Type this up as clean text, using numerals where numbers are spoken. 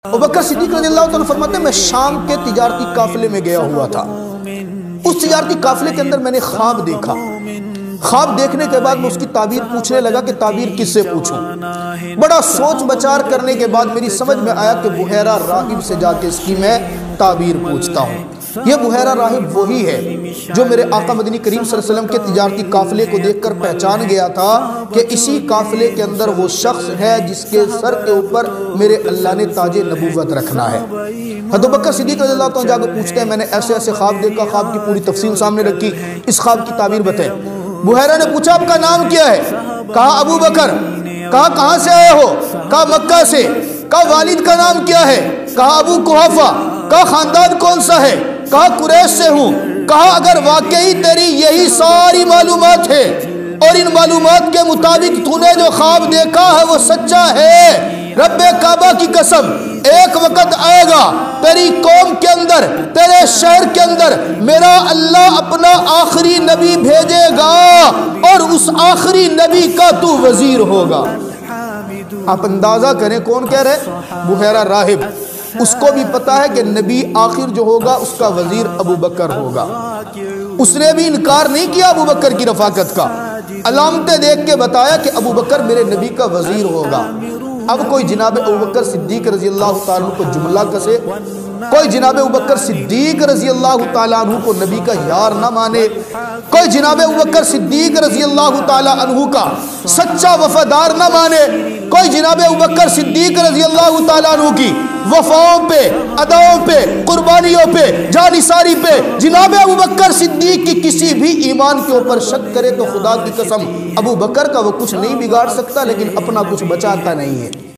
ابوبکر صدیق رضی اللہ عنہ فرماتے ہیں میں شام کے تجارتی قافلے میں گیا ہوا تھا۔ اس تجارتی قافلے کے اندر میں نے خواب دیکھا۔ خواب دیکھنے کے بعد میں اس کی تعبیر پوچھنے لگا کہ تعبیر کس سے پوچھوں۔ بڑا سوچ بچار کرنے کے بعد میری سمجھ میں آیا کہ بحیرہ راہب سے جا کے اس کی میں تعبیر پوچھتا ہوں۔ یہ بحیرہ راہب وہی ہے جو میرے آقا مدنی کریم صلی اللہ علیہ وسلم کے تجارتی قافلے کو دیکھ کر پہچان گیا تھا کہ اسی قافلے کے اندر وہ شخص ہے جس کے سر کے اوپر میرے اللہ نے تاج نبوت رکھنا ہے۔ حضرت ابوبکر صدیق رضی اللہ عنہ جا کے پوچھتے ہیں میں نے ایسے ایسے خواب دیکھا، خواب کی پوری تفصیل سامنے رکھی، اس خواب کی تعبیر بتائیں۔ بحیرہ نے پوچھا آپ کا نام کیا ہے؟ کہا ابو بکر۔ کہا کہاں سے آئے ہو؟ کہا مکہ سے۔ کہا والد کا نام کیا ہے؟ کہا ابو قحافہ۔ کہا خاندان کون سا ہے؟ کہا قریش سے ہوں۔ کہا اگر واقعی تیری یہی ساری معلومات ہے اور ان معلومات کے مطابق تو نے جو خواب دیکھا ہے وہ سچا ہے، رب کعبہ کی قسم ایک وقت آئے گا تیری قوم کے اندر، تیرے شہر کے اندر میرا اللہ اپنا آخری نبی بھیجے گا اور اس آخری نبی کا تو وزیر ہوگا۔ آپ اندازہ کریں کون کہہ رہے؟ بحیرہ راہب۔ اس کو بھی پتا ہے کہ نبی آخر جو ہوگا اس کا وزیر ابو بکر ہوگا۔ اس نے بھی انکار نہیں کیا ابو بکر کی رفاقت کا، علامتیں دیکھ کے بتایا کہ ابو بکر میرے نبی کا وزیر ہوگا۔ اب کوئی جناب ابوبکر صدیق رضی اللہ تعالیٰ عنہ کو جملہ کسے، کوئی جناب ابوبکر صدیق رضی اللہ تعالیٰ عنہ کو نبی کا یار نہ مانے، کوئی جناب ابوبکر صدیق رضی اللہ تعالیٰ عنہ کا سچا وفادار نہ مانے، کوئی جناب ابوبکر صدیق رضی اللہ تعالیٰ عنہ کی وفاؤں پہ، اداؤں پہ، قربانیوں پہ، جانثاری پہ جناب ابوبکر صدیق کی کسی بھی ایمان کے اوپر شک کرے تو خدا کی قسم ابو بکر کا وہ کچھ نہیں بگاڑ سکتا، لیکن اپنا کچھ بچاتا نہیں ہے۔